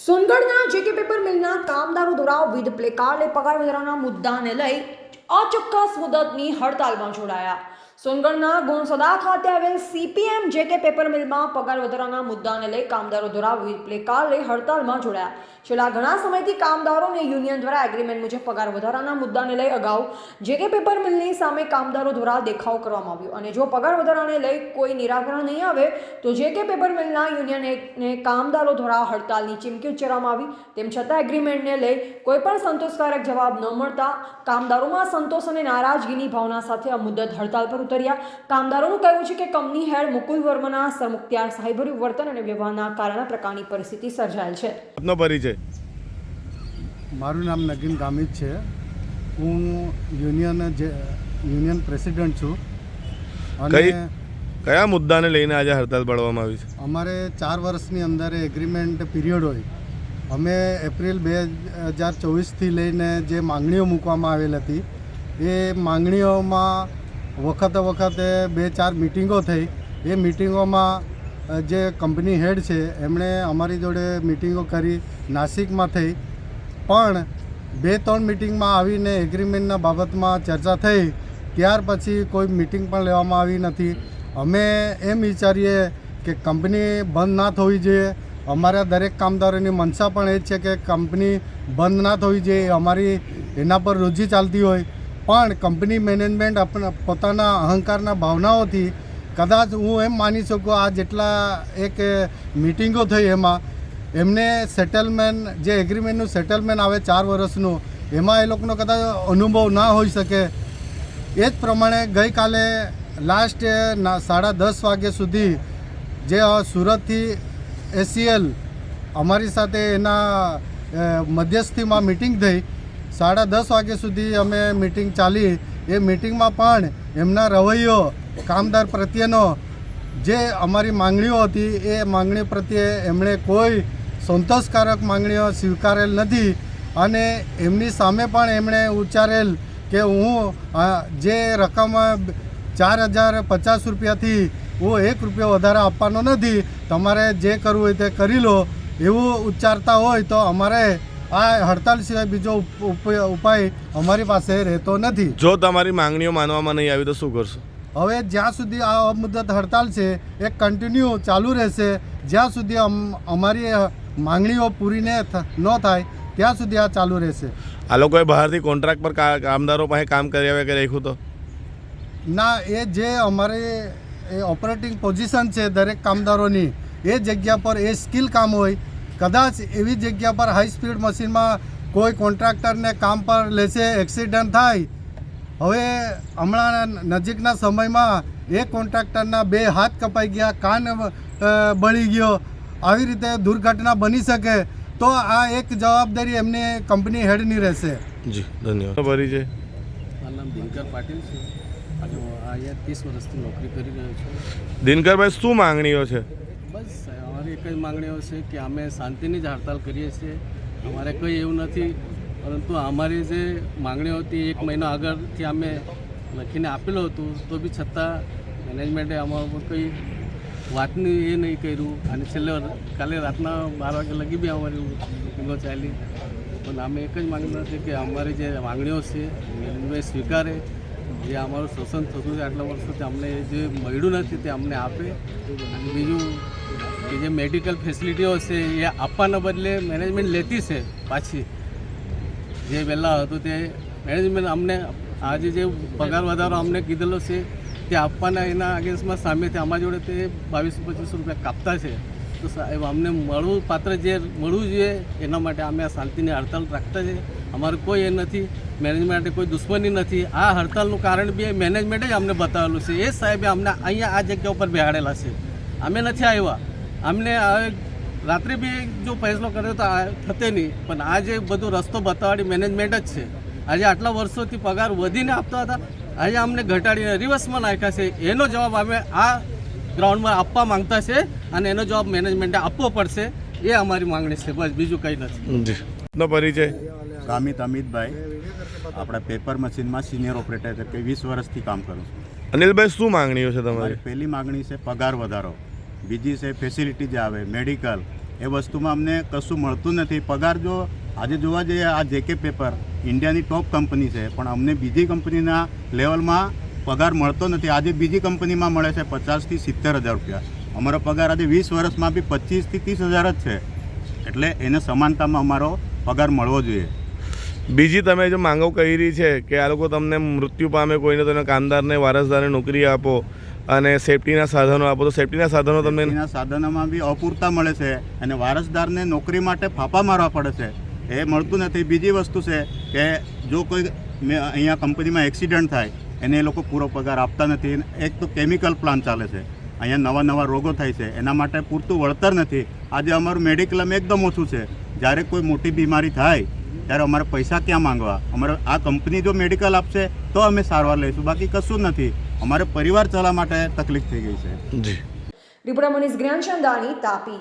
સોનગઢના J K paper મિલના કામદારો દ્વારા વિવિધ પ્લેકાર્ડે પગાર વધારાના મુદ્દાને લઈ અચોક્કસ મુદતની હડતાલમાં જોડાયા. સોનગઢના ગુણસદા ખાતે આવેલ સીપીએમ જેકે પેપર મિલમાં પગાર વધારાના મુદ્દાને લઈ કામદારો દ્વારા વિવિધ પ્લેકાર્ડ લઈ હડતાલમાં જોડાયા. છેલ્લા ઘણા સમયથી કામદારો અને યુનિયન દ્વારા એગ્રીમેન્ટ મુજબ પગાર વધારાના મુદ્દાને લઈ અગાઉ જેકે પેપર મિલની સામે કામદારો દ્વારા દેખાવ કરવામાં આવ્યો અને જો પગાર વધારાને લઈ કોઈ નિરાકરણ નહીં આવે તો જેકે પેપર મિલના યુનિયનને કામદારો દ્વારા હડતાલની ચીમકી ઉચ્ચારવામાં આવી. તેમ છતાં એગ્રીમેન્ટને લઈ કોઈ પણ સંતોષકારક જવાબ ન મળતા કામદારોમાં સંતોષ અને નારાજગીની ભાવના સાથે આ મુદ્દત હડતાલ પર ઉતર્યા. કામદારોનું કહેવું છે કે કંપની હેડ મુકુલ વર્માના સરમુખત્યાર સાહેબભર્યું વર્તન અને વ્યવહારના કારણે પ્રકારની પરિસ્થિતિ સર્જાયેલ છે. આપનો પરિચય? મારું નામ નગીન ગામિત છે. હું યુનિયન પ્રેસિડેન્ટ છું. અને કયા મુદ્દાને લઈને આજે હડતાલ પાડવામાં આવી છે? અમારે 4 વર્ષની અંદર એગ્રીમેન્ટ પીરિયડ હોય. અમે એપ્રિલ 2024થી લઈને જે માંગણીઓ મૂકવામાં આવેલ હતી એ માંગણીઓમાં વખતે 2-4 મિટિંગો થઈ. એ મિટિંગોમાં જે કંપની હેડ છે એમણે અમારી જોડે મિટિંગો કરી નાસિકમાં થઈ, પણ 2-3 મિટિંગમાં આવીને એગ્રીમેન્ટના બાબતમાં ચર્ચા થઈ. ત્યાર પછી કોઈ મિટિંગ પણ લેવામાં આવી નથી. અમે એમ વિચારીએ કે કંપની બંધ ના થવી જોઈએ. અમારા દરેક કામદારોની મનસા પણ એ જ છે કે કંપની બંધ ના થવી જોઈએ. અમારી એના પર રોજી ચાલતી હોય, પણ કંપની મેનેજમેન્ટ પોતાના અહંકારના ભાવનાઓથી કદાચ હું એમ માની શકું આ જેટલા એક મિટિંગો થઈ એમાં એમને સેટલમેન્ટ જે એગ્રીમેન્ટનું સેટલમેન્ટ આવે 4 વર્ષનું એમાં એ લોકોનો કદાચ અનુભવ ના હોઈ શકે. એ જ પ્રમાણે ગઈકાલે લાસ્ટ 10:30 વાગ્યા સુધી જે સુરતથી એસીએલ અમારી સાથે એના મધ્યસ્થીમાં મિટિંગ થઈ. 10:30 વાગ્યા સુધી અમે મિટિંગ ચાલી. એ મિટિંગમાં પણ એમના રવૈયો કામદાર પ્રત્યેનો જે અમારી માંગણીઓ હતી એ માંગણી પ્રત્યે એમણે કોઈ સંતોષકારક માંગણીઓ સ્વીકારેલ નથી. અને એમની સામે પણ એમણે ઉચ્ચારેલ કે હું જે રકમ 4,050 રૂપિયાથી હું 1 રૂપિયો વધારે આપવાનો નથી, તમારે જે કરવું હોય તે કરી લો એવું ઉચ્ચારતા હોય તો અમારે આ હડતાલ સિવાય બીજો ઉપાય અમારી પાસે રહેતો નથી. જો તમારી માંગણીઓ માનવામાં નહીં આવી તો શું કરશો? હવે જ્યાં સુધી આ અમુદત હડતાલ છે એ કન્ટિન્યુ ચાલુ રહેશે. જ્યાં સુધી અમારી માંગણીઓ પૂરી ન થાય ત્યાં સુધી આ ચાલુ રહેશે. આ લોકોએ બહારથી કોન્ટ્રાક્ટ પર કામદારો પાસે કામ કર્યા કે રાખ્યું તો ના, એ જે અમારી ઓપરેટિંગ પોઝિશન છે દરેક કામદારોની એ જગ્યા પર એ સ્કિલ કામ હોય. કદાચ એવી જગ્યા પર હાઈ સ્પીડ મશીનમાં કોઈ કોન્ટ્રાક્ટરને કામ પર લેશે, એક્સિડન્ટ થાય. હવે હમણાં નજીકના સમયમાં એ કોન્ટ્રાક્ટરના 2 હાથ કપાઈ ગયા, કાન બળી ગયો. આવી રીતે દુર્ઘટના બની શકે તો આ એક જવાબદારી એમની કંપની હેડની રહેશે. જી ધન્યવાદ. પરિચય? મારું નામ દિનકર પાટીલ છે અને હું અહીંયા 30 વર્ષથી નોકરી કરી રહ્યો છું. દિનકરભાઈ, શું માંગણીઓ છે? બસ અમારી એક જ માંગણીઓ છે કે અમે શાંતિની જ હડતાલ કરીએ છીએ. અમારે કંઈ એવું નથી, પરંતુ અમારી જે માંગણીઓ હતી 1 મહિના આગળથી અમે લખીને આપેલું હતું તો બી છતાં મેનેજમેન્ટે અમારા પર કંઈ વાતની એ નહીં કર્યું. અને છેલ્લે કાલે રાતના 12 વાગ્યા લગી બી અમારી મિટિંગો ચાલી. પણ અમે એક જ માંગણી છે કે અમારી જે માંગણીઓ છે મેનેજમેન્ટ સ્વીકારે. જે અમારું શોષણ થતું છે આટલા વર્ષોથી અમને જે મળ્યું નથી તે અમને આપે. અને બીજું કે જે મેડિકલ ફેસિલિટીઓ છે એ આપવાના બદલે મેનેજમેન્ટ લેતી છે પાછી. જે પહેલાં હતું તે મેનેજમેન્ટ અમને આજે જે પગાર વધારો અમને કીધેલો છે તે આપવાના એના અગેન્સ્ટમાં સામેથી અમારા જોડે તે 2200-2500 રૂપિયા કાપતા છે. તો સાહેબ અમને મળવું પાત્ર જે મળવું જોઈએ એના માટે અમે આ શાંતિની હડતાલ રાખતા છે. અમારું કોઈ એ નથી, મેનેજમેન્ટ કોઈ દુશ્મની નથી. આ હડતાલનું કારણ બી મેનેજમેન્ટે જ અમને બતાવેલું છે. એ સાહેબે અમને અહીંયા આ જગ્યા ઉપર બેહાડેલા છે. અમે નથી આવ્યા. અમને રાત્રે બી જો ફેસલો કર્યો તો થતે નહીં, પણ આ જે બધું રસ્તો બતાવવાની મેનેજમેન્ટ જ છે. આજે આટલા વર્ષોથી પગાર વધીને આપતા હતા, આજે અમને ઘટાડીને રિવર્સમાં નાખ્યા છે. એનો જવાબ અમે આ ગ્રાઉન્ડમાં આપવા માંગતા છે અને એનો જવાબ મેનેજમેન્ટે આપવો પડશે. એ અમારી માંગણી છે, બસ બીજું કંઈ નથી. નો પરિચય? ગામિત અમિતભાઈ, આપણા પેપર મશીનમાં સિનિયર ઓપરેટર તરીકે 20 વર્ષથી કામ કરું છું. અનિલભાઈ, શું માંગણીઓ છે તમારી? પહેલી માંગણી છે પગાર વધારો, બીજી છે ફેસિલિટી જે આવે મેડિકલ, એ વસ્તુમાં અમને કશું મળતું નથી. પગાર જો આજે જોવા જઈએ, આ જેકે પેપર ઇન્ડિયાની ટોપ કંપની છે, પણ અમને બીજી કંપનીના લેવલમાં પગાર મળતો નથી. આજે બીજી કંપનીમાં મળે છે 50,000 થી 70,000 રૂપિયા. અમારો પગાર આજે 20 વર્ષમાં બી 25,000 થી 30,000 જ છે. એટલે એને સમાનતામાં અમારો પગાર મળવો જોઈએ. બીજી તમે જો માંગો કરી છે કે આ લોકો તમને મૃત્યુ પામે કોઈને તો કામદારને વારસદારને નોકરી આપો અને સેફટીના સાધનો આપો, તો સેફટીના સાધનો તમને એના સાધનોમાં બી અપૂરતા મળે છે અને વારસદારને નોકરી માટે ફાંફા મારવા પડે છે, એ મળતું નથી. બીજી વસ્તુ છે કે જો કોઈ અહીંયા કંપનીમાં એક્સિડન્ટ થાય એને એ લોકો પૂરો પગાર આપતા નથી. એક તો કેમિકલ પ્લાન્ટ ચાલે છે, અહીંયા નવા રોગો થાય છે, એના માટે પૂરતું વળતર નથી. આજે અમારું મેડિક્લેમ એકદમ ઓછું છે. જ્યારે કોઈ મોટી બીમારી થાય ત્યારે અમારે પૈસા ક્યાં માંગવા? અમારે આ કંપની જો મેડિકલ આપશે તો અમે સારવાર લઈશું, બાકી કશું જ નથી. અમારે પરિવાર ચલાવવા માટે તકલીફ થઈ ગઈ છે. જી રિપોર્ટર મનીષ જ્ઞાનચંદાની, તાપી.